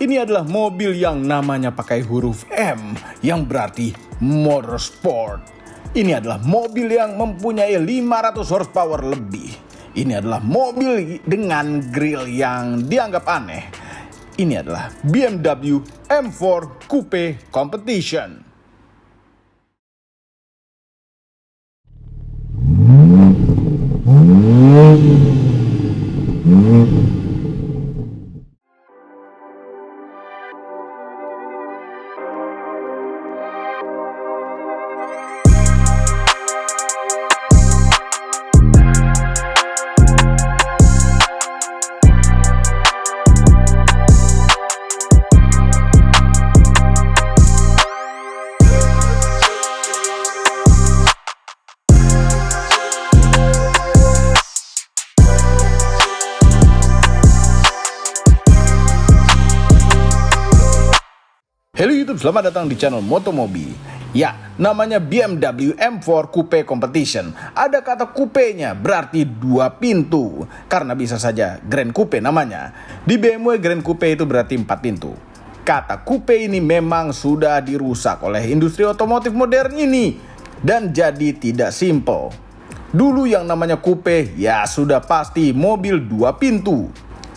Ini adalah mobil yang namanya pakai huruf M, yang berarti motorsport. Ini adalah mobil yang mempunyai 500 horsepower lebih. Ini adalah mobil dengan grill yang dianggap aneh. Ini adalah BMW M4 Coupe Competition. Halo YouTube, selamat datang di channel Motomobi. Ya, namanya BMW M4 Coupe Competition. Ada kata coupe-nya, berarti 2 pintu. Karena bisa saja Grand Coupe namanya. Di BMW Grand Coupe itu berarti 4 pintu. Kata coupe ini memang sudah dirusak oleh industri otomotif modern ini. Dan jadi tidak simple. Dulu yang namanya coupe, ya sudah pasti mobil 2 pintu.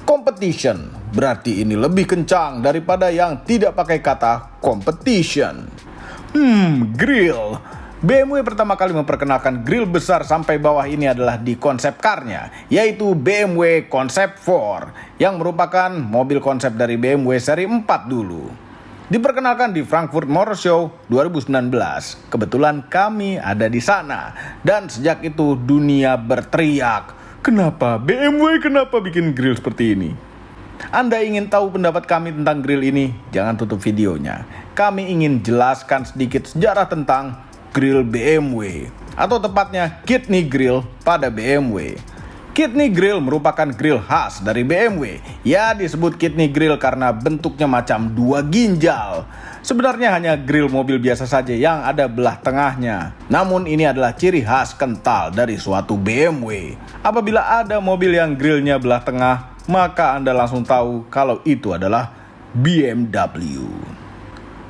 Competition berarti ini lebih kencang daripada yang tidak pakai kata competition. Grill. BMW pertama kali memperkenalkan grill besar sampai bawah ini adalah di konsep car-nya, yaitu BMW Concept 4, yang merupakan mobil konsep dari BMW seri 4 dulu. Diperkenalkan di Frankfurt Motor Show 2019. Kebetulan kami ada di sana. Dan sejak itu dunia berteriak, kenapa BMW bikin grill seperti ini? Anda ingin tahu pendapat kami tentang grill ini? Jangan tutup videonya. Kami ingin jelaskan sedikit sejarah tentang grill BMW, atau tepatnya kidney grill pada BMW. Kidney grill merupakan grill khas dari BMW. Ya, disebut kidney grill karena bentuknya macam 2 ginjal. Sebenarnya hanya grill mobil biasa saja yang ada belah tengahnya. Namun ini adalah ciri khas kental dari suatu BMW. Apabila ada mobil yang grillnya belah tengah, maka Anda langsung tahu kalau itu adalah BMW.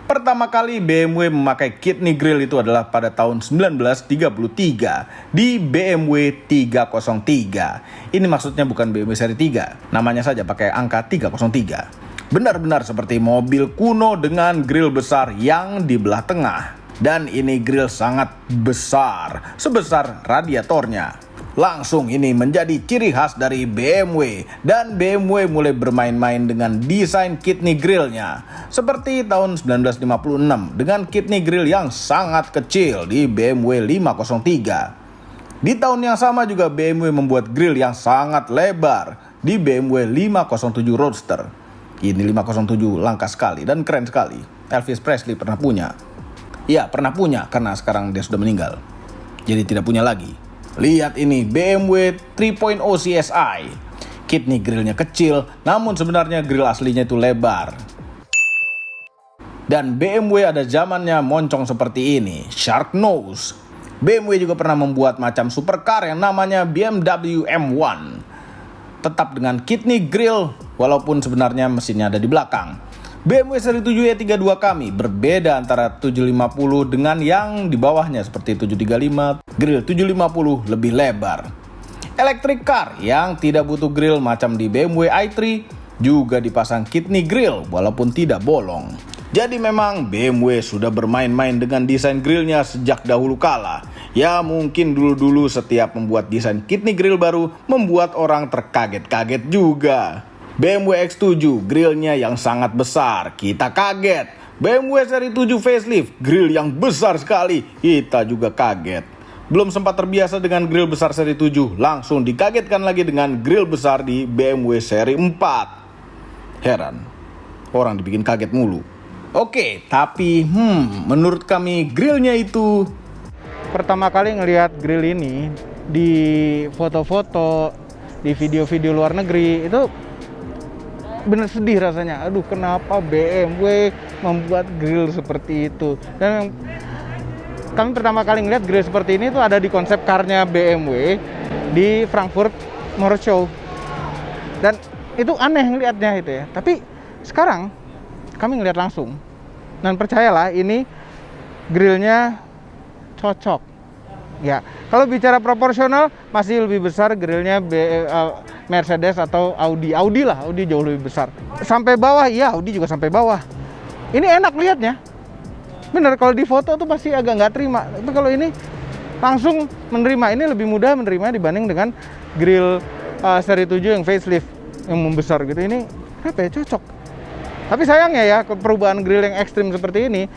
Pertama kali BMW memakai kidney grill itu adalah pada tahun 1933 di BMW 303. Ini maksudnya bukan BMW seri 3, namanya saja pakai angka 303. Benar-benar seperti mobil kuno dengan grill besar yang di belah tengah. Dan ini grill sangat besar, sebesar radiatornya. Langsung ini menjadi ciri khas dari BMW. Dan BMW mulai bermain-main dengan desain kidney grillnya. Seperti tahun 1956 dengan kidney grill yang sangat kecil di BMW 503. Di tahun yang sama juga BMW membuat grill yang sangat lebar di BMW 507 Roadster. Ini 507 langka sekali dan keren sekali. Elvis Presley pernah punya. Ya, pernah punya karena sekarang dia sudah meninggal. Jadi tidak punya lagi. Lihat ini BMW 3.0 CSI. Kidney grillnya kecil, namun sebenarnya grill aslinya itu lebar. Dan BMW ada zamannya moncong seperti ini, Shark Nose. BMW juga pernah membuat macam supercar yang namanya BMW M1. Tetap dengan kidney grill, walaupun sebenarnya mesinnya ada di belakang. BMW seri 7 E32 kami berbeda antara 750 dengan yang di bawahnya seperti 735. Grill 750 lebih lebar. Electric car yang tidak butuh grill macam di BMW i3 juga dipasang kidney grill walaupun tidak bolong. Jadi memang BMW sudah bermain-main dengan desain grillnya sejak dahulu kala. Ya mungkin dulu-dulu setiap membuat desain kidney grill baru membuat orang terkaget-kaget juga. BMW X7 grillnya yang sangat besar, kita kaget. BMW seri 7 facelift, grill yang besar sekali, kita juga kaget. Belum sempat terbiasa dengan grill besar seri 7, langsung dikagetkan lagi dengan grill besar di BMW seri 4. Heran, orang dibikin kaget mulu. Oke, tapi menurut kami grillnya itu, pertama kali ngelihat grill ini di foto-foto, di video-video luar negeri, itu bener sedih rasanya. Aduh, kenapa BMW membuat grill seperti itu? Dan kami pertama kali ngeliat grill seperti ini tuh ada di konsep car-nya BMW di Frankfurt Motor Show. Dan itu aneh ngeliatnya itu ya. Tapi sekarang kami ngelihat langsung. Dan percayalah, ini grillnya cocok. Ya, kalau bicara proporsional masih lebih besar grillnya Mercedes atau Audi. Audi jauh lebih besar. Sampai bawah, iya Audi juga sampai bawah. Ini enak lihatnya. Bener, kalau di foto tuh pasti agak nggak terima. Tapi kalau ini langsung menerima. Ini lebih mudah menerima dibanding dengan grill seri 7 yang facelift, yang membesar gitu. Ini apa ya, cocok. Tapi sayangnya ya, perubahan grill yang ekstrim seperti ini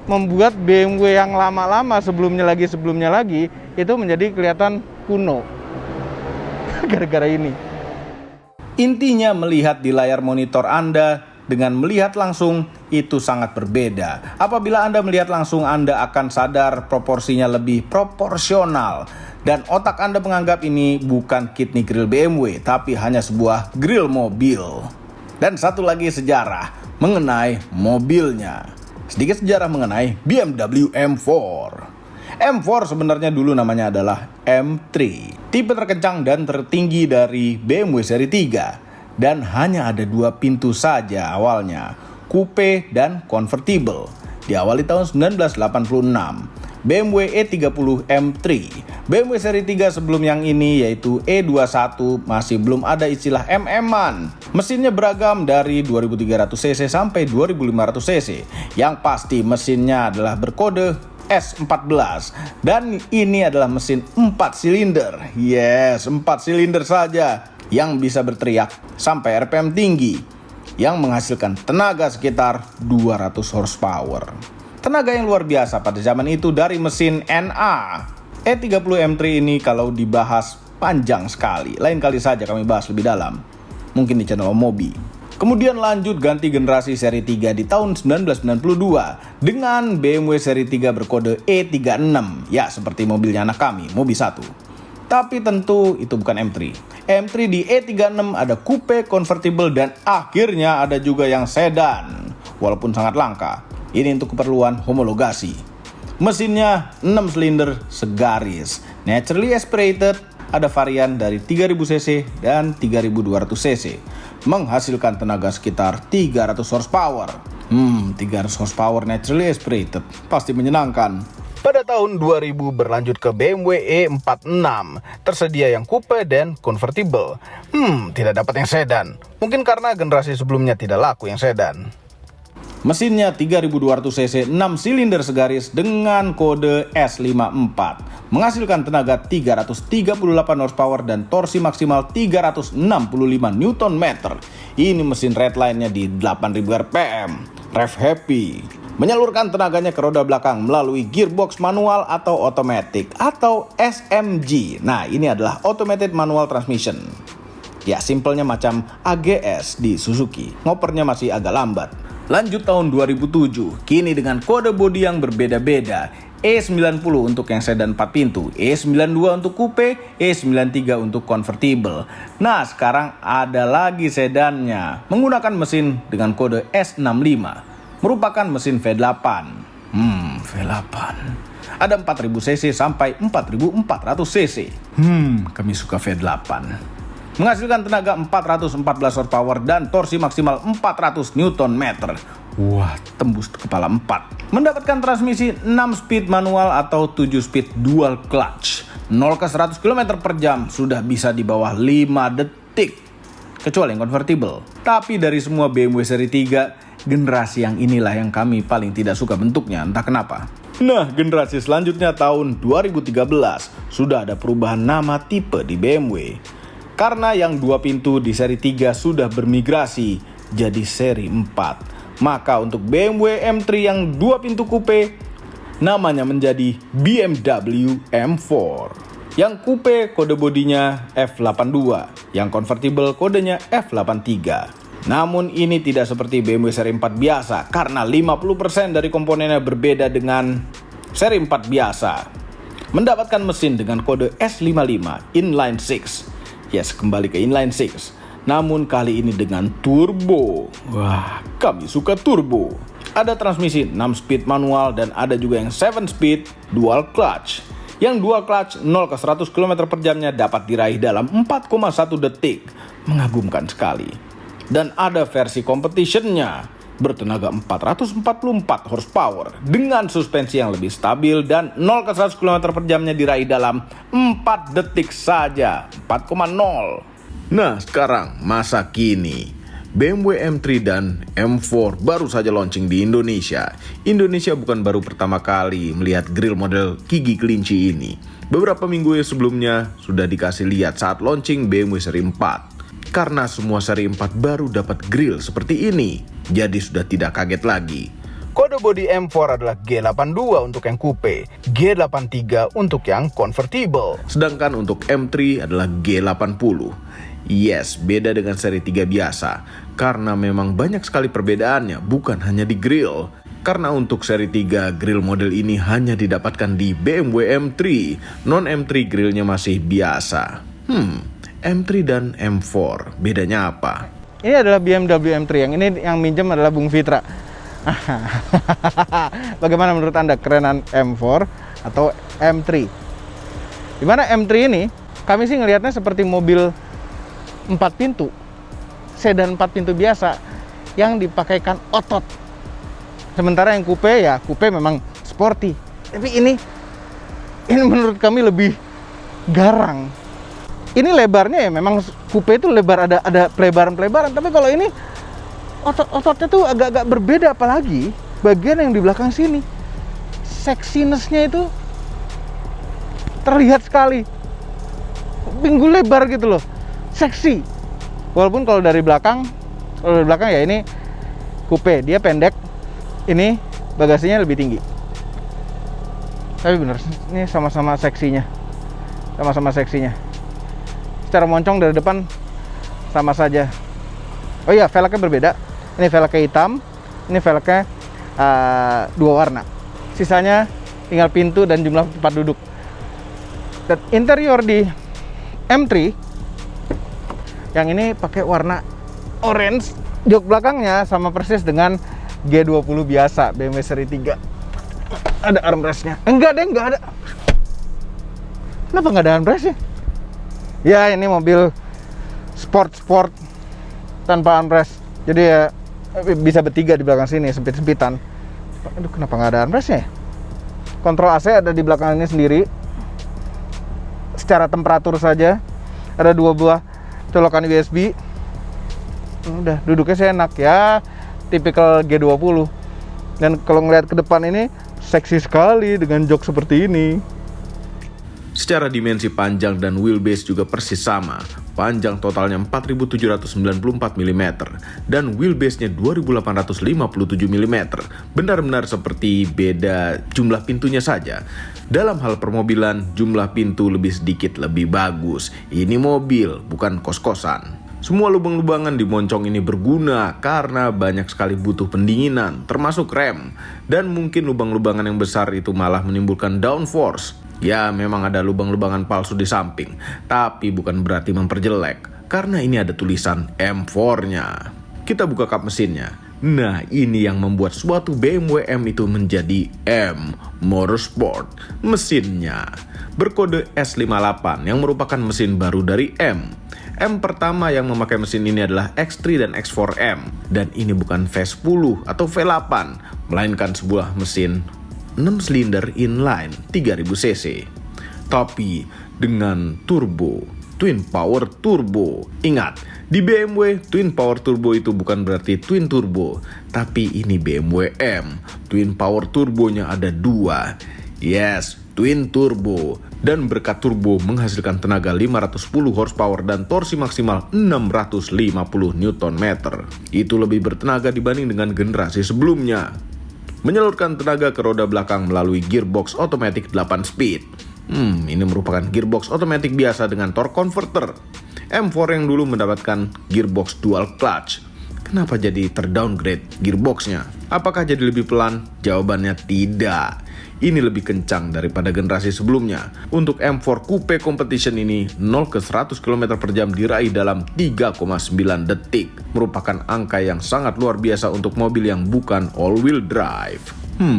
membuat BMW yang lama-lama sebelumnya lagi itu menjadi kelihatan kuno gara-gara ini. Intinya melihat di layar monitor Anda dengan melihat langsung itu sangat berbeda. Apabila Anda melihat langsung, Anda akan sadar proporsinya lebih proporsional dan otak Anda menganggap ini bukan kidney grill BMW tapi hanya sebuah grill mobil. Dan satu lagi sejarah mengenai mobilnya. Sedikit sejarah mengenai BMW M4. M4 sebenarnya dulu namanya adalah M3, tipe terkencang dan tertinggi dari BMW seri 3, dan hanya ada 2 pintu saja awalnya, coupe dan convertible. Diawali tahun 1986. BMW E30 M3. BMW seri 3 sebelum yang ini yaitu E21 masih belum ada istilah MM-an. Mesinnya beragam dari 2300 cc sampai 2500 cc. Yang pasti mesinnya adalah berkode S14 dan ini adalah mesin 4 silinder. Yes, 4 silinder saja yang bisa berteriak sampai RPM tinggi yang menghasilkan tenaga sekitar 200 horsepower. Tenaga yang luar biasa pada zaman itu dari mesin NA. E30 M3 ini kalau dibahas panjang sekali. Lain kali saja kami bahas lebih dalam. Mungkin di channel Om Mobi. Kemudian lanjut ganti generasi seri 3 di tahun 1992 dengan BMW seri 3 berkode E36. Ya, seperti mobilnya anak kami, Mobi 1. Tapi tentu itu bukan M3. M3 di E36 ada coupe, convertible, dan akhirnya ada juga yang sedan. Walaupun sangat langka. Ini untuk keperluan homologasi. Mesinnya 6 silinder segaris, naturally aspirated, ada varian dari 3000 cc dan 3200 cc. Menghasilkan tenaga sekitar 300 horsepower. 300 horsepower naturally aspirated, pasti menyenangkan. Pada tahun 2000 berlanjut ke BMW E46, tersedia yang coupe dan convertible. Tidak dapat yang sedan. Mungkin karena generasi sebelumnya tidak laku yang sedan. Mesinnya 3200 cc 6 silinder segaris dengan kode S54. Menghasilkan tenaga 338 horsepower dan torsi maksimal 365 Nm. Ini mesin redline-nya di 8000 rpm. Rev happy. Menyalurkan tenaganya ke roda belakang melalui gearbox manual atau automatic atau SMG. Nah, ini adalah automated manual transmission. Ya, simpelnya macam AGS di Suzuki. Ngopernya masih agak lambat. Lanjut tahun 2007, kini dengan kode bodi yang berbeda-beda. E90 untuk yang sedan 4 pintu, E92 untuk coupe, E93 untuk convertible. Nah, sekarang ada lagi sedannya, menggunakan mesin dengan kode S65, merupakan mesin V8. V8. Ada 4000 cc sampai 4400 cc. Kami suka V8. Menghasilkan tenaga 414 horsepower dan torsi maksimal 400 Nm. Wah, tembus kepala 4. Mendapatkan transmisi 6 speed manual atau 7 speed dual clutch. 0 ke 100 km per jam sudah bisa di bawah 5 detik. Kecuali yang convertible. Tapi dari semua BMW seri 3, generasi yang inilah yang kami paling tidak suka bentuknya, entah kenapa. Nah, generasi selanjutnya tahun 2013 sudah ada perubahan nama tipe di BMW. Karena yang 2 pintu di seri 3 sudah bermigrasi jadi seri 4. Maka untuk BMW M3 yang 2 pintu coupe, namanya menjadi BMW M4. Yang coupe kode bodinya F82, yang convertible kodenya F83. Namun ini tidak seperti BMW seri 4 biasa, karena 50% dari komponennya berbeda dengan seri 4 biasa. Mendapatkan mesin dengan kode S55 inline 6. Yes, kembali ke inline 6. Namun kali ini dengan turbo. Wah, kami suka turbo. Ada transmisi 6 speed manual dan ada juga yang 7 speed dual clutch. Yang dual clutch 0 ke 100 km per jamnya dapat diraih dalam 4,1 detik. Mengagumkan sekali. Dan ada versi competitionnya. bertenaga 444 horsepower dengan suspensi yang lebih stabil dan 0 ke 100 km per jamnya diraih dalam 4 detik saja, 4,0. Nah, sekarang masa kini. BMW M3 dan M4 baru saja launching di Indonesia. Indonesia bukan baru pertama kali melihat grill model gigi kelinci ini. Beberapa minggu sebelumnya sudah dikasih lihat saat launching BMW seri 4. Karena semua seri 4 baru dapat grill seperti ini, jadi sudah tidak kaget lagi. Kode bodi M4 adalah G82 untuk yang coupe, G83 untuk yang convertible. Sedangkan untuk M3 adalah G80. Yes, beda dengan seri 3 biasa. Karena memang banyak sekali perbedaannya, bukan hanya di grill. Karena untuk seri 3, grill model ini hanya didapatkan di BMW M3. Non M3 grillnya masih biasa. M3 dan M4, bedanya apa? Ini adalah BMW M3, yang ini yang minjem adalah Bung Fitra. Bagaimana menurut Anda kerenan M4 atau M3? Dimana M3 ini, kami sih ngelihatnya seperti mobil 4 pintu, sedan 4 pintu biasa yang dipakaikan otot. Sementara yang coupe ya, coupe memang sporty. Tapi ini menurut kami lebih garang. Ini lebarnya ya memang coupe itu lebar, ada pelebaran-pelebaran. Tapi kalau ini otot-ototnya tuh agak-agak berbeda, apalagi bagian yang di belakang sini. Sexiness-nya itu terlihat sekali. Pinggul lebar gitu loh. Seksi. Walaupun kalau dari belakang ya ini coupe, dia pendek. Ini bagasinya lebih tinggi. Tapi bener, ini sama-sama seksinya. Secara moncong dari depan sama saja. Oh iya, velgnya berbeda. Ini velgnya hitam, ini velgnya 2 warna. Sisanya tinggal pintu dan jumlah tempat duduk. Dan interior di M3 yang ini pakai warna orange. Jok belakangnya sama persis dengan G20 biasa, BMW seri 3. Ada armrestnya. Enggak ada. Kenapa nggak ada armrestnya? Ya, ini mobil sport tanpa armrest. Jadi ya bisa bertiga di belakang sini, sempit-sempitan. Aduh, kenapa nggak ada armrestnya? Kontrol AC ada di belakang ini sendiri. Secara temperatur saja ada 2 buah colokan USB. Udah, duduknya saya enak ya, tipikal G20. Dan kalau ngeliat ke depan ini seksi sekali dengan jok seperti ini. Secara dimensi panjang dan wheelbase juga persis sama. Panjang totalnya 4.794 mm dan wheelbase-nya 2.857 mm. Benar-benar seperti beda jumlah pintunya saja. Dalam hal permobilan, jumlah pintu lebih sedikit lebih bagus. Ini mobil, bukan kos-kosan. Semua lubang-lubangan di moncong ini berguna karena banyak sekali butuh pendinginan, termasuk rem. Dan mungkin lubang-lubangan yang besar itu malah menimbulkan downforce. Ya, memang ada lubang-lubangan palsu di samping, tapi bukan berarti memperjelek, karena ini ada tulisan M4-nya. Kita buka kap mesinnya. Nah, ini yang membuat suatu BMW M itu menjadi M Motorsport. Mesinnya berkode S58 yang merupakan mesin baru dari M. M pertama yang memakai mesin ini adalah X3 dan X4M. Dan ini bukan V10 atau V8, melainkan sebuah mesin 6 silinder inline 3000 cc. Tapi dengan turbo, twin power turbo. Ingat, di BMW twin power turbo itu bukan berarti twin turbo, tapi ini BMW M. Twin power turbonya ada 2. Yes, twin turbo. Dan berkat turbo menghasilkan tenaga 510 horsepower dan torsi maksimal 650 Nm. Itu lebih bertenaga dibanding dengan generasi sebelumnya. Menyalurkan tenaga ke roda belakang melalui gearbox otomatis 8 speed. Ini merupakan gearbox otomatis biasa dengan torque converter. M4 yang dulu mendapatkan gearbox dual clutch. Kenapa jadi terdowngrade gearboxnya? Apakah jadi lebih pelan? Jawabannya tidak. Ini lebih kencang daripada generasi sebelumnya. Untuk M4 Coupe Competition ini 0 ke 100 km per jam diraih dalam 3,9 detik. Merupakan angka yang sangat luar biasa untuk mobil yang bukan all-wheel drive.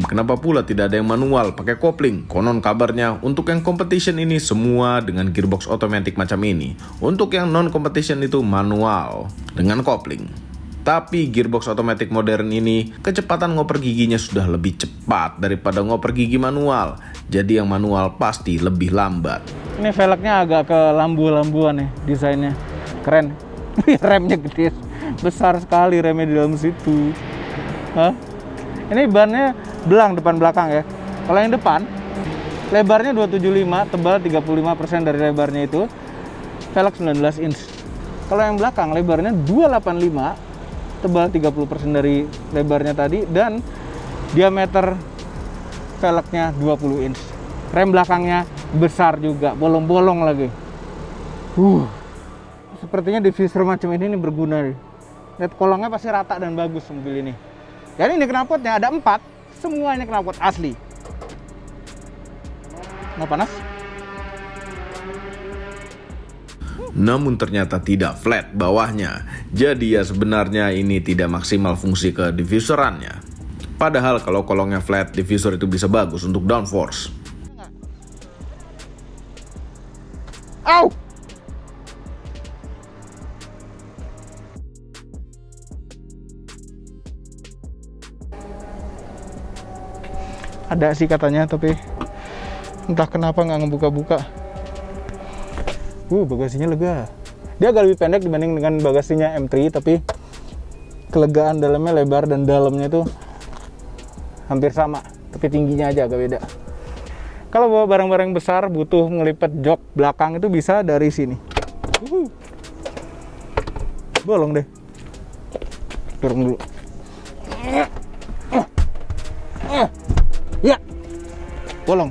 Kenapa pula tidak ada yang manual pakai kopling? Konon kabarnya untuk yang competition ini semua dengan gearbox otomatis macam ini. Untuk yang non-competition itu manual dengan kopling. Tapi gearbox otomatis modern ini, kecepatan ngoper giginya sudah lebih cepat daripada ngoper gigi manual. Jadi yang manual pasti lebih lambat. Ini velgnya agak ke lambu-lambuan nih desainnya. Keren. Remnya gede. Besar sekali remnya di dalam situ. Hah? Ini bannya belang depan belakang ya. Kalau yang depan, lebarnya 275, tebal 35% dari lebarnya itu. Velg 19 inch. Kalau yang belakang, lebarnya 285, tebal 30% dari lebarnya tadi, dan diameter velgnya 20 inch. Rem belakangnya besar juga, bolong-bolong lagi. Sepertinya diffuser macam ini berguna nih. Lihat kolongnya pasti rata dan bagus mobil ini. Dan ini knalpotnya ada 4, semuanya knalpot asli. Nggak panas? Namun ternyata tidak flat bawahnya. Jadi ya sebenarnya ini tidak maksimal fungsi ke diffuserannya. Padahal kalau kolongnya flat, diffuser itu bisa bagus untuk downforce. Au! Ada sih katanya, tapi entah kenapa nggak ngebuka-buka. Bagasinya lega. Dia agak lebih pendek dibanding dengan bagasinya M3, tapi kelegaan dalamnya lebar dan dalamnya itu hampir sama, tapi tingginya aja agak beda. Kalau bawa barang-barang besar butuh ngelipat jok belakang itu bisa dari sini. Bolong deh. Turun dulu. Ya. Bolong.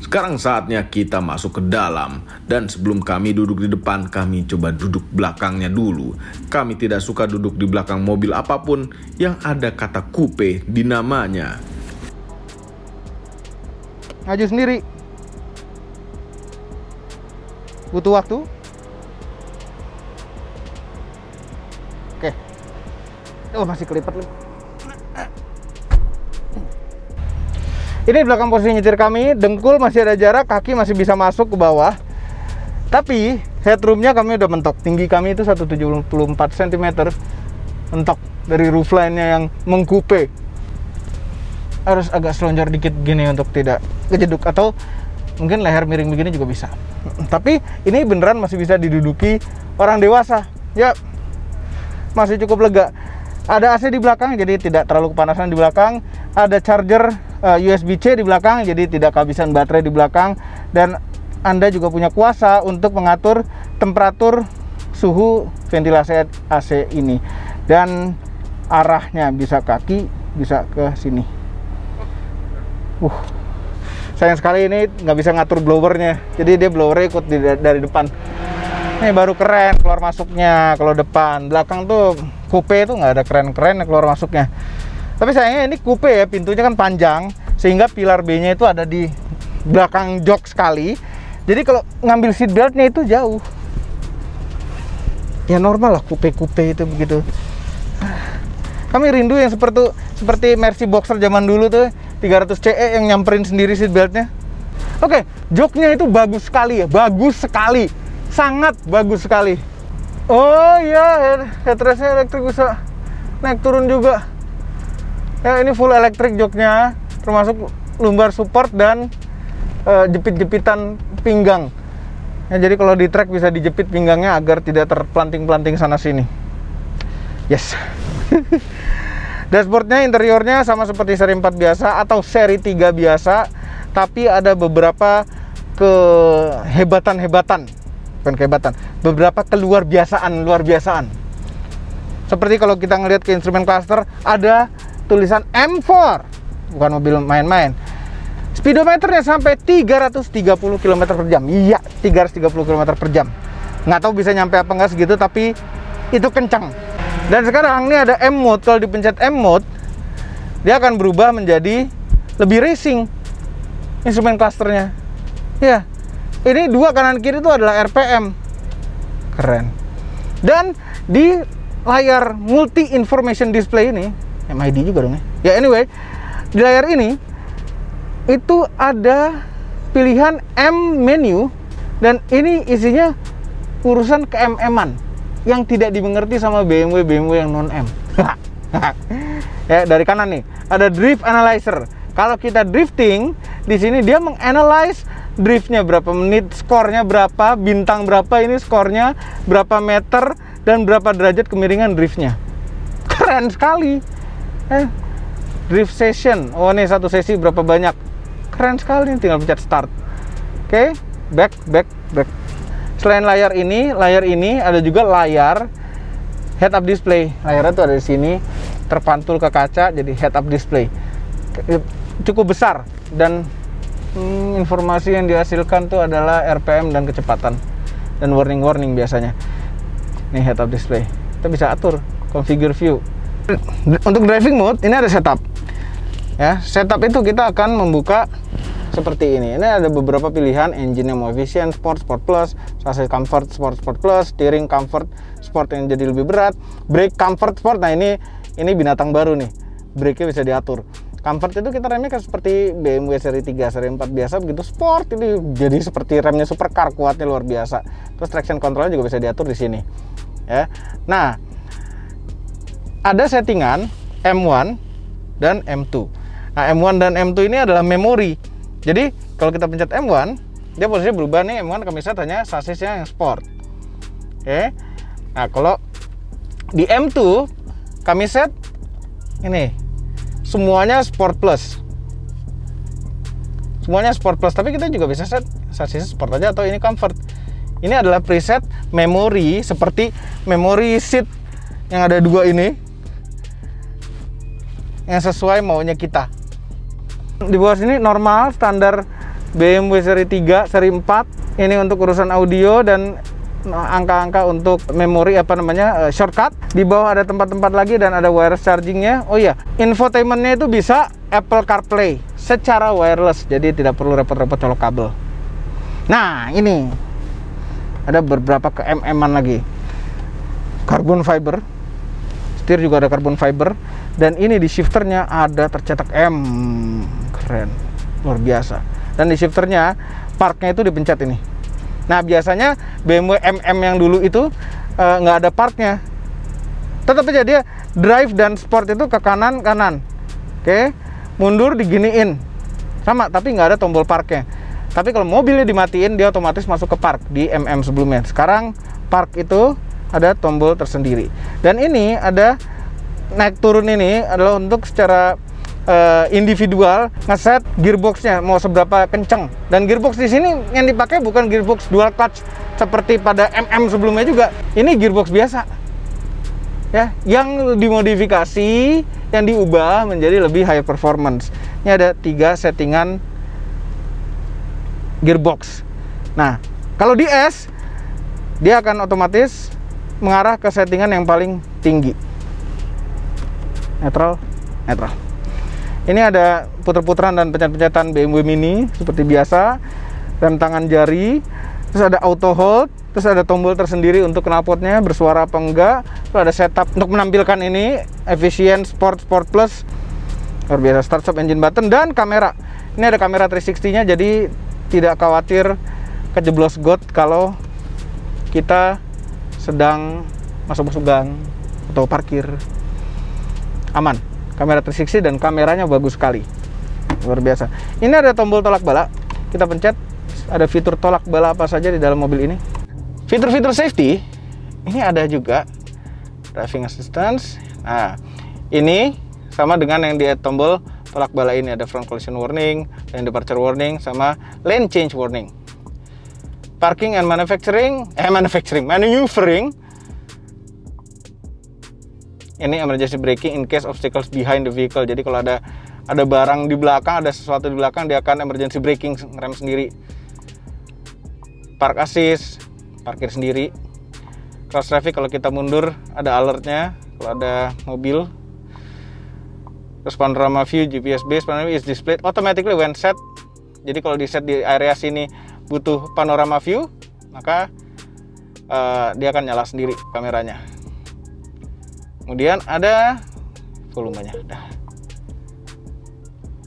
Sekarang saatnya kita masuk ke dalam. Dan sebelum kami duduk di depan, kami coba duduk belakangnya dulu. Kami tidak suka duduk di belakang mobil apapun yang ada kata coupe di namanya. Maju sendiri. Butuh waktu. Oke. Oh, masih kelipat. Ini belakang posisi nyetir kami, dengkul masih ada jarak, kaki masih bisa masuk ke bawah. Tapi headroomnya kami udah mentok. Tinggi kami itu 174 cm. Mentok dari roofline-nya yang mengkupe. Harus agak selonjor dikit gini untuk tidak kejeduk, atau mungkin leher miring begini juga bisa. Tapi ini beneran masih bisa diduduki orang dewasa. Ya, masih cukup lega. Ada AC di belakang, jadi tidak terlalu kepanasan di belakang. Ada charger USB-C di belakang, jadi tidak kehabisan baterai di belakang. Dan Anda juga punya kuasa untuk mengatur temperatur suhu ventilasi AC ini. Dan arahnya bisa kaki, bisa ke sini. Sayang sekali ini nggak bisa ngatur blowernya, jadi dia blowernya ikut dari depan. Ini baru keren keluar masuknya. Kalau depan, belakang tuh coupe itu nggak ada keren-keren keluar masuknya. Tapi sayangnya ini coupe ya, pintunya kan panjang, sehingga pilar B-nya itu ada di belakang jok sekali. Jadi kalau ngambil seat beltnya itu jauh. Ya normal lah coupe-coupe itu begitu. Kami rindu yang seperti Mercy Boxer zaman dulu tuh, 300 CE yang nyamperin sendiri seat beltnya. Oke, joknya itu bagus sekali ya, bagus sekali. Sangat bagus sekali. Oh iya, headrestnya elektrik, bisa naik turun juga. Ya, ini full elektrik joknya, termasuk lumbar support dan jepit-jepitan pinggang. Ya, jadi kalau di trek bisa dijepit pinggangnya agar tidak terpelanting-pelanting sana sini. Yes. Dashboardnya, interiornya sama seperti seri 4 biasa atau seri 3 biasa, tapi ada beberapa beberapa luar biasaan. Seperti kalau kita ngelihat ke instrumen cluster, ada tulisan M4, bukan mobil main-main. Speedometernya sampai 330 km per jam. Iya, 330 km per jam. Nggak tahu bisa nyampe apa nggak segitu, tapi itu kencang. Dan sekarang ini ada M mode. Kalau dipencet M mode, dia akan berubah menjadi lebih racing instrumen clusternya. Ya, ini dua kanan kiri itu adalah RPM. Keren. Dan di layar multi information display ini, MID juga dong ya. Ya anyway, di layar ini itu ada pilihan M menu, dan ini isinya urusan ke MM-an. yang tidak dimengerti sama BMW yang non M. Ya, dari kanan nih ada drift analyzer. Kalau kita drifting di sini dia menganalyze driftnya berapa menit, skornya berapa, bintang berapa ini skornya, berapa meter dan berapa derajat kemiringan driftnya. Keren sekali. Drift session. Oh, nih satu sesi berapa banyak. Keren sekali, tinggal pencet start. Oke, back. Selain layar ini ada juga layar head up display. Layarnya tuh ada di sini, terpantul ke kaca jadi head up display. Cukup besar dan informasi yang dihasilkan tuh adalah RPM dan kecepatan dan warning biasanya. Nih head up display. Kita bisa atur configure view. Untuk driving mode ini ada setup. Ya, setup itu kita akan membuka seperti ini. Ini ada beberapa pilihan, engine yang mau efisien, sport plus, chassis comfort, sport plus, steering comfort, sport yang jadi lebih berat, brake comfort sport. Nah, ini binatang baru nih. Brake-nya bisa diatur. Comfort itu kita remnya kan seperti BMW seri 3, seri 4 biasa, begitu sport ini jadi seperti remnya supercar, kuatnya luar biasa. Terus traction control juga bisa diatur di sini. Ya. Nah, ada settingan M1 dan M2. Nah, M1 dan M2 ini adalah memori. Jadi, kalau kita pencet M1, dia posisinya berubah nih. M1 kami set hanya sasisnya yang sport. Oke. Nah, kalau di M2 kami set ini semuanya sport plus. Semuanya sport plus, tapi kita juga bisa set sasisnya sport aja atau ini comfort. Ini adalah preset memori seperti memori seat yang ada dua ini, yang sesuai maunya kita. Di bawah sini normal standar BMW seri 3, seri 4. Ini untuk urusan audio dan angka-angka untuk memori shortcut. Di bawah ada tempat-tempat lagi dan ada wireless chargingnya. Oh iya, infotainmentnya itu bisa Apple CarPlay secara wireless, jadi tidak perlu repot-repot colok kabel. Nah, ini ada beberapa ke MM-an lagi. Carbon fiber. Setir juga ada carbon fiber. Dan ini di shifternya ada tercetak M. Keren, luar biasa. Dan di shifternya parknya itu dipencet ini. Nah, biasanya BMW MM yang dulu itu nggak ada parknya. Tetap aja dia drive dan sport itu ke kanan. Oke, mundur diginiin sama, tapi nggak ada tombol parknya. Tapi kalau mobilnya dimatiin, dia otomatis masuk ke park di MM sebelumnya. Sekarang park itu ada tombol tersendiri. Dan ini ada naik turun, ini adalah untuk secara individual ngeset gearboxnya mau seberapa kenceng. Dan gearbox di sini yang dipakai bukan gearbox dual clutch seperti pada MM sebelumnya juga. Ini gearbox biasa, ya, yang dimodifikasi, yang diubah menjadi lebih high performance. Ini ada 3 settingan gearbox. Nah, kalau di S dia akan otomatis mengarah ke settingan yang paling tinggi. Netral. Ini ada puter-puteran dan pencet-pencetan BMW Mini seperti biasa, rem tangan jari, terus ada auto hold, terus ada tombol tersendiri untuk knalpotnya bersuara apa enggak, terus ada setup untuk menampilkan ini efisien sport plus, luar biasa, start stop engine button, dan kamera. Ini ada kamera 360-nya, jadi tidak khawatir kejeblos got kalau kita sedang masuk gang atau parkir. Aman. Kamera 360 dan kameranya bagus sekali, luar biasa. Ini ada tombol tolak bala, kita pencet, ada fitur tolak bala apa saja di dalam mobil ini. Fitur-fitur safety ini ada juga, driving assistance. Nah, ini sama dengan yang di tombol tolak bala ini, ada front collision warning, lane departure warning, sama lane change warning. Parking and maneuvering. Ini emergency braking in case obstacles behind the vehicle. Jadi kalau ada barang di belakang, ada sesuatu di belakang, dia akan emergency braking, ngerem sendiri. Park assist, parkir sendiri. Cross traffic, kalau kita mundur ada alertnya kalau ada mobil. Terus panorama view, GPS base panorama is displayed automatically when set. Jadi kalau di set di area sini butuh panorama view, maka dia akan nyala sendiri kameranya. Kemudian ada volumenya.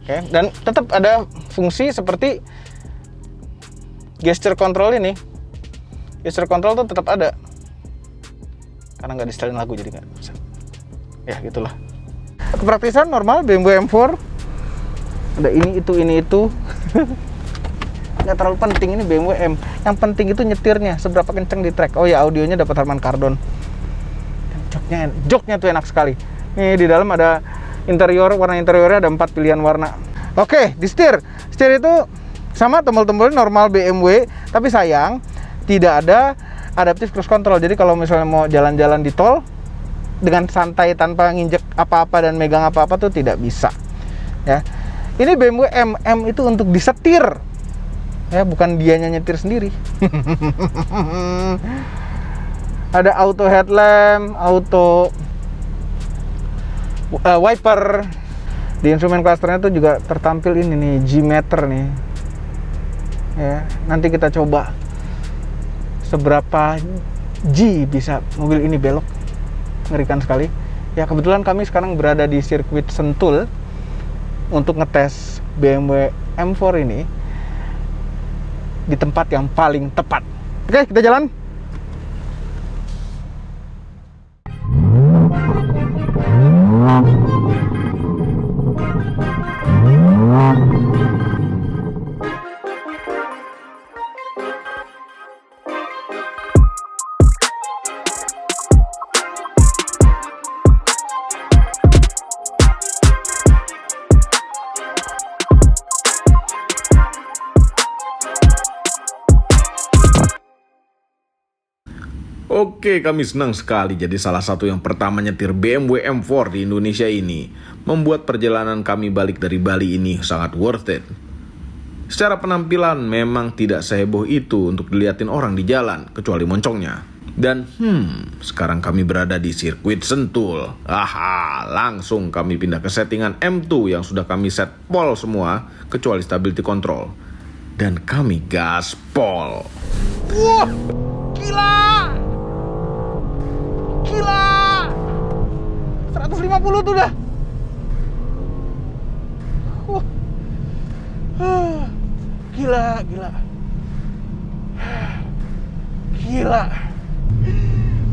Oke, dan tetap ada fungsi seperti gesture control ini. Gesture control itu tetap ada. karena nggak di-setelin lagu jadi nggak bisa. Ya gitulah. Kepraktisan normal BMW M4. Ada ini itu. Nggak terlalu penting ini BMW M. Yang penting itu nyetirnya, seberapa kenceng di track. Oh ya, audionya dapat Harman Kardon. Joknya tuh enak sekali. Nih di dalam ada interior, warna interiornya ada 4 pilihan warna. Oke, di setir itu sama tombol-tombolnya normal BMW, tapi sayang tidak ada adaptive cruise control. Jadi kalau misalnya mau jalan-jalan di tol dengan santai tanpa nginjek apa-apa dan megang apa-apa tuh tidak bisa. Ya. Ini BMW M itu untuk disetir. Ya, bukan dianya nyetir sendiri. Ada auto headlamp, auto wiper. Di instrumen clusternya tuh juga tertampil ini nih, G-meter nih. Ya, nanti kita coba seberapa G bisa mobil ini belok. Ngerikan sekali. Ya, kebetulan kami sekarang berada di sirkuit Sentul untuk ngetes BMW M4 ini di tempat yang paling tepat. Oke, kita jalan. Oke, kami senang sekali jadi salah satu yang pertama nyetir BMW M4 di Indonesia ini. Membuat perjalanan kami balik dari Bali ini sangat worth it. Secara penampilan memang tidak seheboh itu untuk diliatin orang di jalan, kecuali moncongnya. Dan sekarang kami berada di sirkuit Sentul. Langsung kami pindah ke settingan M2 yang sudah kami set pol semua, kecuali stability control. Dan kami gaspol. Wah, gila! 150 tuh dah. Gila.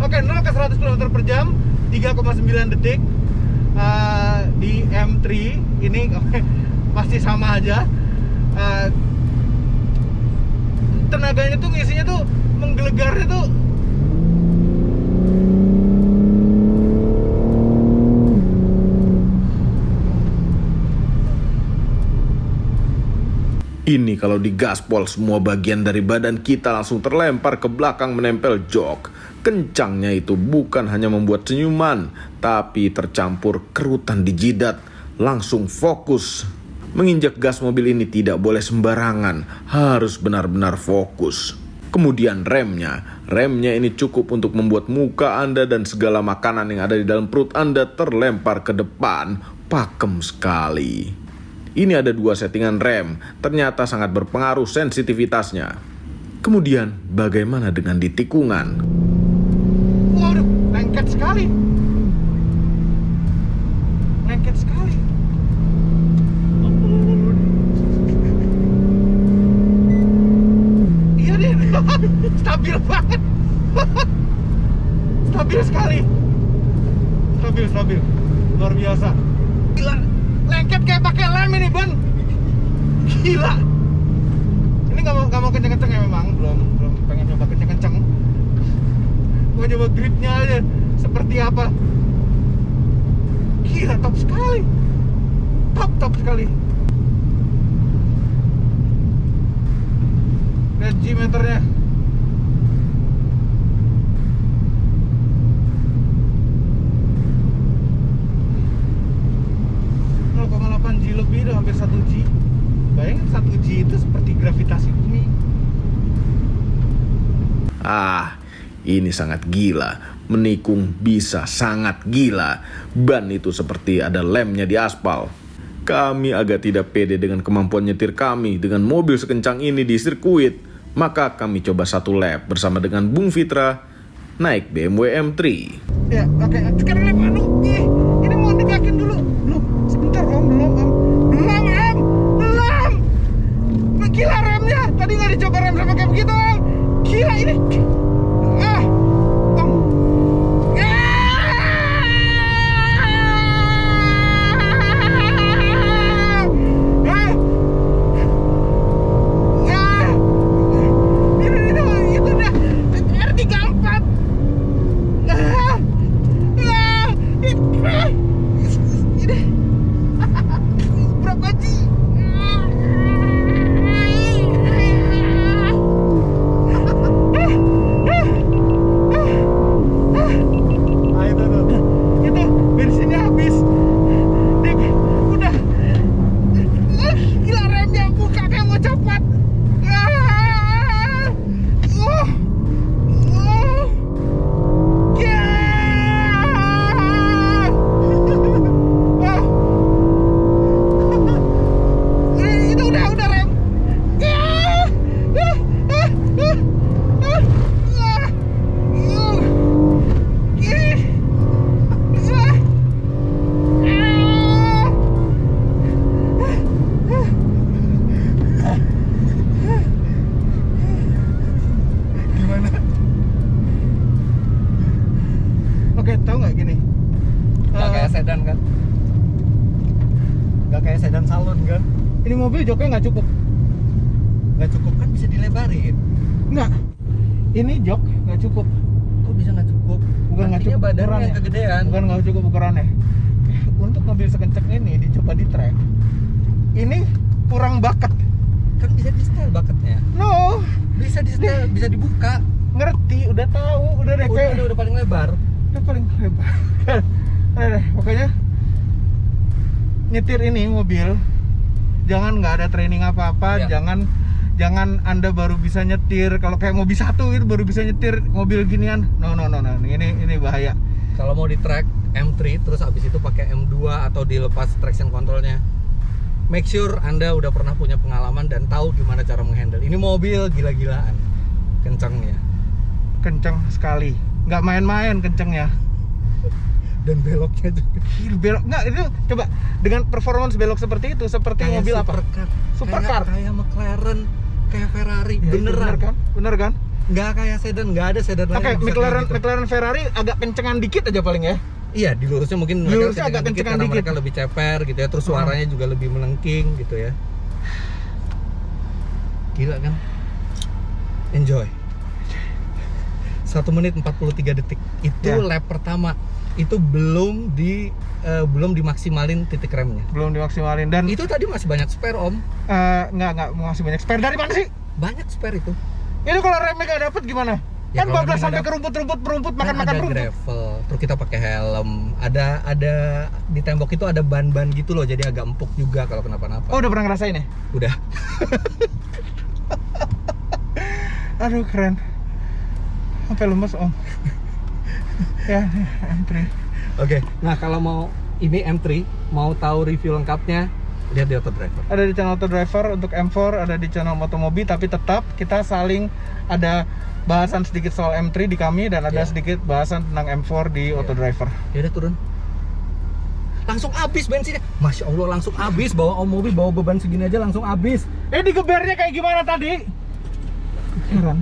Oke, 0 ke 100 km per jam 3,9 detik. Di M3 ini masih sama aja. Tenaganya tuh ngisinya tuh menggelegarnya tuh. Ini kalau digaspol semua bagian dari badan kita langsung terlempar ke belakang menempel jok. Kencangnya itu bukan hanya membuat senyuman, tapi tercampur kerutan di jidat. Langsung fokus. Menginjak gas mobil ini tidak boleh sembarangan, harus benar-benar fokus. Kemudian remnya ini cukup untuk membuat muka Anda dan segala makanan yang ada di dalam perut Anda terlempar ke depan. Pakem sekali. Ini ada 2 settingan rem, ternyata sangat berpengaruh sensitivitasnya. Kemudian, bagaimana dengan di tikungan? Waduh, lengket sekali. Iya deh, stabil banget. Stabil sekali. Stabil. Luar biasa. Gila. Lengket kayak pakai lem ini, Ban. Gila. Ini nggak mau kenceng-kenceng ya, memang belum pengen coba kenceng-kenceng. Mau coba gripnya aja seperti apa. Gila, top sekali. Top sekali. Lihat G-meternya. G lebih, udah hampir 1 G. Bayangin 1 G itu seperti gravitasi bumi. Ini sangat gila. Menikung bisa sangat gila. Ban itu seperti ada lemnya di aspal. Kami agak tidak pede dengan kemampuan nyetir kami dengan mobil sekencang ini di sirkuit. Maka kami coba 1 lap bersama dengan Bung Fitra naik BMW M3. Ya, oke. Sekarang lap ini mau dikakin dulu. Sebentar Om, belum. Gila remnya, tadi nggak dicoba rem sama kayak begitu Om. Gila ini. Om. sedan kan. Nggak kayak sedan salon kan. Ini mobil joknya nggak cukup. Nggak cukup kan, bisa dilebarin. Nggak. Ini jok nggak cukup. Kok bisa nggak cukup? Bukan nggak Artinya cukup badannya ukurannya. yang kegedean. Bukan nggak cukup ukurannya. Untuk mobil sekencang ini dicoba di track. Ini kurang bakat. Kan bisa di setel bakatnya. No, Bisa di setel, bisa dibuka. ngerti, udah tahu, udah deh kayak Udah paling lebar. udah paling lebar. Udah deh, pokoknya nyetir ini mobil jangan nggak ada training apa-apa, Iya. jangan Anda baru bisa nyetir kalau kayak mobil satu itu baru bisa nyetir mobil ginian. No. Ini bahaya. Kalau mau di track M3 terus abis itu pakai M2 atau dilepas traction controlnya, make sure Anda udah pernah punya pengalaman dan tahu gimana cara menghandle. Ini mobil gila-gilaan kencangnya Kenceng sekali. Nggak main-main kencengnya. dan beloknya juga Belok nggak itu coba dengan performance belok seperti itu seperti kayak mobil apa? supercar. Supercar. Kayak McLaren, kayak Ferrari. Ya, Beneran bener kan? nggak kayak sedan, nggak ada sedan lain Oke, yang bisa kayak gitu. McLaren Ferrari agak kencengan dikit aja paling ya. Iya, di lurusnya mungkin Lurusnya agak dikit kencengan karena dikit. mereka lebih ceper gitu ya, terus suaranya juga lebih melengking gitu ya. Gila kan? Enjoy. 1 menit 43 detik. Itu Ya. lap pertama. Itu belum dimaksimalin titik remnya. Belum dimaksimalin dan Itu tadi masih banyak spare, Om. nggak masih banyak spare dari mana sih? Banyak spare itu. Ini kalau remnya nggak dapet gimana? Ya, Kan kalau bablas remnya sampai nggak ke rumput-rumput Kan makan ada rumput. gravel, terus kita pakai helm. Ada di tembok itu ada ban-ban gitu loh, jadi agak empuk juga kalau kenapa-napa. Oh, udah pernah ngerasain ya? Udah. Aduh, keren. Sampai lemes, Om. Ya, M3. Oke, nah kalau mau ini M3, mau tahu review lengkapnya, lihat di Auto Driver. Ada di channel Auto Driver untuk M4, ada di channel Motomobi, tapi tetap kita saling ada bahasan sedikit soal M3 di kami dan ada Iya. sedikit bahasan tentang M4 di Auto Driver. Ya udah turun. Langsung habis bensinnya. Masya Allah, langsung habis. Bawa mobil, bawa beban segini aja langsung habis. Digebernya kayak gimana tadi? Heran.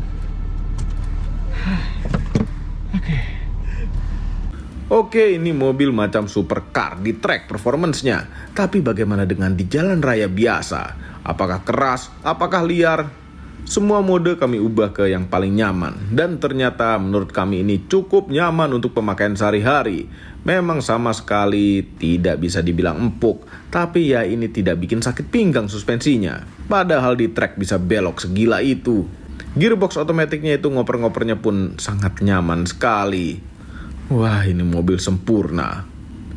Oke, ini mobil macam supercar di track performance-nya. Tapi bagaimana dengan di jalan raya biasa? Apakah keras? Apakah liar? Semua mode kami ubah ke yang paling nyaman. Dan ternyata menurut kami ini cukup nyaman untuk pemakaian sehari-hari. Memang sama sekali tidak bisa dibilang empuk. Tapi ya ini tidak bikin sakit pinggang suspensinya. Padahal di track bisa belok segila itu. Gearbox otomatiknya itu ngoper-ngopernya pun sangat nyaman sekali. Wah, ini mobil sempurna.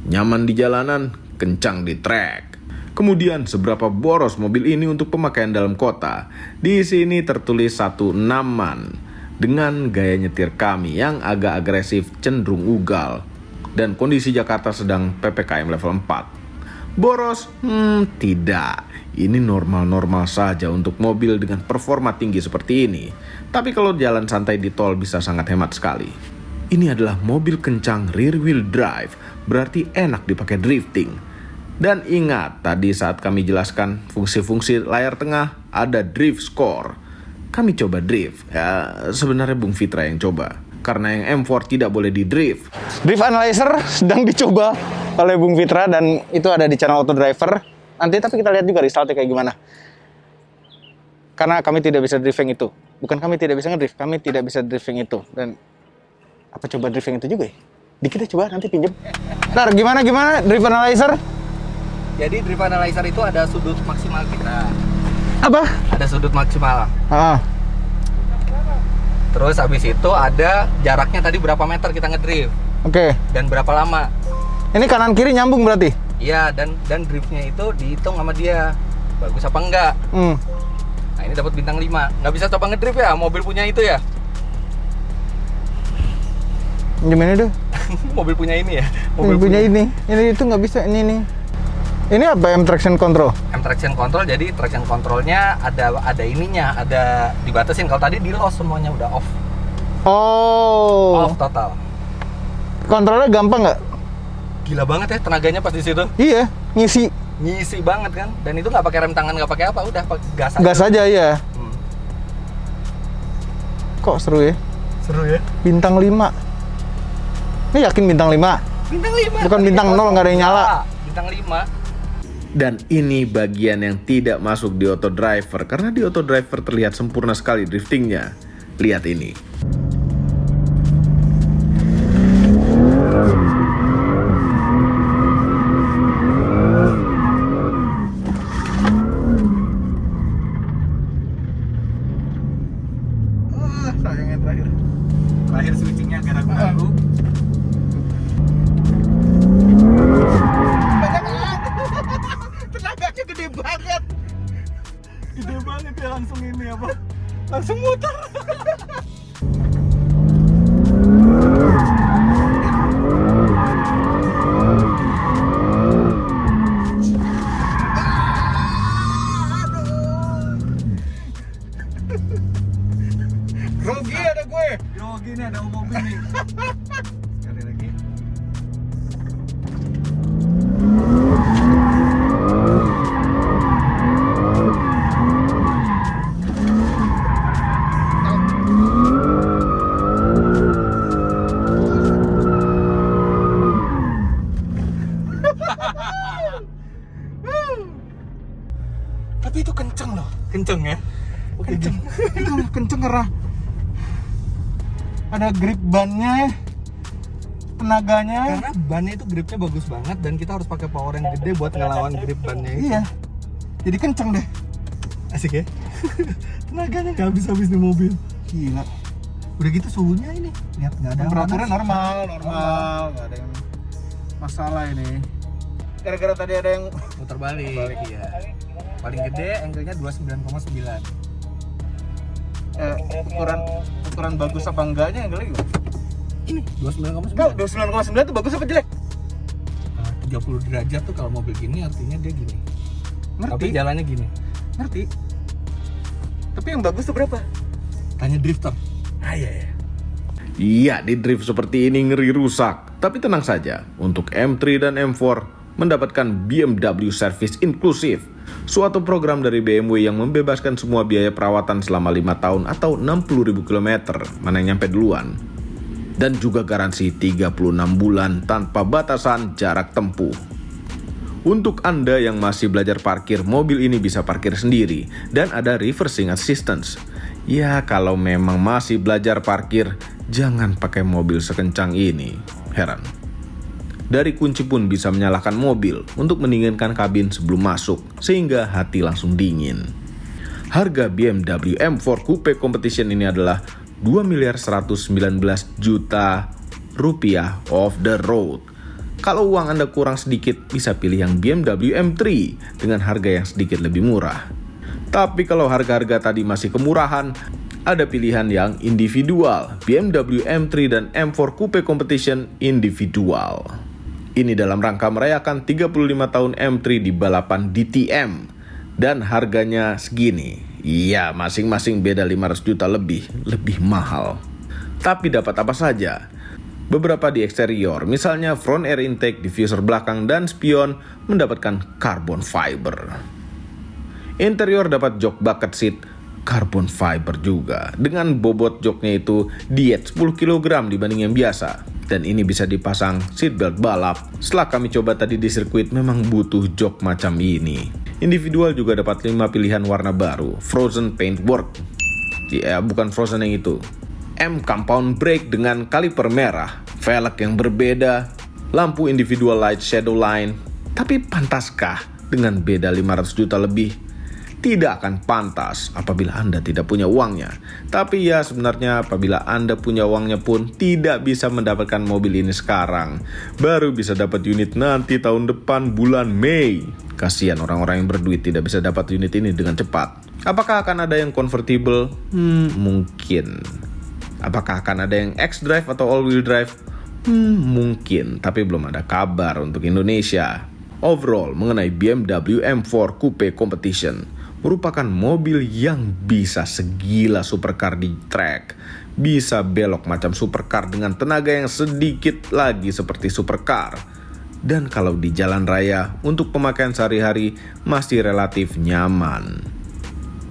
Nyaman di jalanan, kencang di trek. Kemudian, seberapa boros mobil ini untuk pemakaian dalam kota? Di sini tertulis 1 man dengan gaya nyetir kami yang agak agresif cenderung ugal. Dan kondisi Jakarta sedang PPKM level 4. Boros? Tidak. Ini normal-normal saja untuk mobil dengan performa tinggi seperti ini. Tapi kalau jalan santai di tol bisa sangat hemat sekali. Ini adalah mobil kencang rear wheel drive, berarti enak dipakai drifting. Dan ingat, tadi saat kami jelaskan fungsi-fungsi layar tengah, ada drift score. Kami coba drift, ya sebenarnya Bung Fitra yang coba. Karena yang M4 tidak boleh di drift. Drift Analyzer sedang dicoba oleh Bung Fitra dan itu ada di channel Auto Driver. Nanti tapi kita lihat juga resultnya kayak gimana. Karena kami tidak bisa drifting itu. Bukan kami tidak bisa ngedrift, kami tidak bisa drifting itu. Dan apa coba drifting itu juga ya? Dikit deh coba nanti pinjem. Ntar gimana drift analyzer? Jadi drift analyzer itu ada sudut maksimal kita. Apa? Ada sudut maksimal. Terus habis itu ada jaraknya tadi berapa meter kita ngedrift Oke. dan berapa lama. Ini kanan kiri nyambung berarti? Iya, dan driftnya itu dihitung sama dia. Bagus apa enggak? Nah, ini dapat bintang 5. Nggak bisa coba ngedrift ya, mobil punya itu ya. Gimana tuh? Mobil punya ini ya. Mobil punya ini. Ini itu nggak bisa ini nih. Ini apa traction control? traction control, jadi traction controlnya ada ininya, ada dibatasin. Kalau tadi di loss semuanya udah off. Oh. Off total. Kontrolnya gampang nggak? Gila banget ya tenaganya pas di situ. Iya, ngisi. Ngisi banget kan. Dan itu nggak pakai rem tangan, nggak pakai apa, udah gas aja. Gas aja ya. Kok seru ya? Seru ya. Bintang 5. Ini yakin bintang 5? Bintang 5. Bukan bintang 0, nggak ada yang nyala. Bintang 5. Dan ini bagian yang tidak masuk di auto driver karena di auto driver terlihat sempurna sekali driftingnya. Lihat ini. Sayangnya terakhir. Terakhir switchingnya agak ragu-ragu. Tenaganya gede banget. Gede banget ya, langsung ini apa? Langsung muter. Grogi ada gue. Grogi nih, ada mobil nih. Sekali lagi. Tapi itu kenceng loh. Kenceng ya? Kenceng. Itu kenceng karena ada grip bannya, tenaganya. Karena bannya itu gripnya bagus banget dan kita harus pakai power yang gede buat ngelawan grip bannya itu. Iya. Jadi kenceng deh. Asik ya? Tenaganya nggak habis-habis di mobil. Gila. Udah gitu suhunya ini, lihat nggak ada Temperaturnya panas. normal, nggak ada yang masalah ini. Gara-gara tadi ada yang Muter balik, iya. Paling gede angle-nya 29,9. ukuran bagus apa enggaknya yang lagi? Ini 29,9. Enggak, 29,9 itu bagus apa jelek? 30 derajat tuh kalau mobil gini artinya dia gini. Tapi Ngerti, jalannya gini. ngerti. Tapi yang bagus tuh berapa? Tanya drifter. Iya. Iya, di drift seperti ini ngeri rusak. Tapi tenang saja, untuk M3 dan M4 mendapatkan BMW Service Inklusif, suatu program dari BMW yang membebaskan semua biaya perawatan selama 5 tahun atau 60.000 km, mana yang nyampe duluan. Dan juga garansi 36 bulan tanpa batasan jarak tempuh. Untuk Anda yang masih belajar parkir, mobil ini bisa parkir sendiri dan ada reversing assistance. Ya, kalau memang masih belajar parkir, jangan pakai mobil sekencang ini. Heran. Dari kunci pun bisa menyalakan mobil untuk mendinginkan kabin sebelum masuk, sehingga hati langsung dingin. Harga BMW M4 Coupe Competition ini adalah 2.119 juta rupiah off the road. Kalau uang Anda kurang sedikit, bisa pilih yang BMW M3 dengan harga yang sedikit lebih murah. Tapi kalau harga-harga tadi masih kemurahan, ada pilihan yang individual, BMW M3 dan M4 Coupe Competition individual. Ini dalam rangka merayakan 35 tahun M3 di balapan DTM. Dan harganya segini. Iya, masing-masing beda 500 juta lebih mahal. Tapi dapat apa saja? Beberapa di eksterior, misalnya front air intake, diffuser belakang, dan spion mendapatkan carbon fiber. Interior dapat jok bucket seat, carbon fiber juga. Dengan bobot joknya itu diet 10 kg dibanding yang biasa. Dan ini bisa dipasang seatbelt balap. Setelah kami coba tadi di sirkuit, memang butuh jok macam ini. Individual juga dapat 5 pilihan warna baru. Frozen paintwork. Ya, bukan frozen yang itu. M compound brake dengan kaliper merah. Velg yang berbeda. Lampu individual light shadow line. Tapi pantaskah dengan beda 500 juta lebih? Tidak akan pantas apabila Anda tidak punya uangnya. Tapi ya sebenarnya apabila Anda punya uangnya pun tidak bisa mendapatkan mobil ini sekarang. Baru bisa dapat unit nanti tahun depan bulan Mei. Kasihan orang-orang yang berduit tidak bisa dapat unit ini dengan cepat. Apakah akan ada yang convertible? Mungkin. Apakah akan ada yang X-Drive atau all-wheel drive? Mungkin, tapi belum ada kabar untuk Indonesia. Overall, mengenai BMW M4 Coupe Competition, merupakan mobil yang bisa segila supercar di track. Bisa belok macam supercar dengan tenaga yang sedikit lagi seperti supercar. Dan kalau di jalan raya, untuk pemakaian sehari-hari masih relatif nyaman.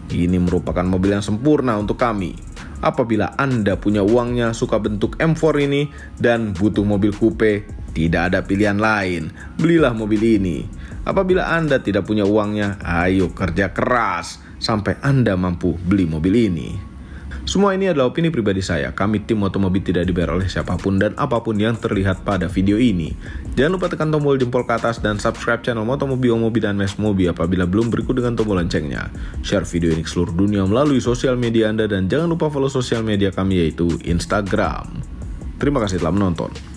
Ini merupakan mobil yang sempurna untuk kami. Apabila Anda punya uangnya, suka bentuk M4 ini, dan butuh mobil coupe, tidak ada pilihan lain, belilah mobil ini. Apabila Anda tidak punya uangnya, ayo kerja keras sampai Anda mampu beli mobil ini. Semua ini adalah opini pribadi saya. Kami tim Motomobi tidak dibayar oleh siapapun dan apapun yang terlihat pada video ini. Jangan lupa tekan tombol jempol ke atas dan subscribe channel Motomobi, Omobi, dan Mesmobi apabila belum, berikut dengan tombol loncengnya. Share video ini ke seluruh dunia melalui sosial media Anda dan jangan lupa follow sosial media kami yaitu Instagram. Terima kasih telah menonton.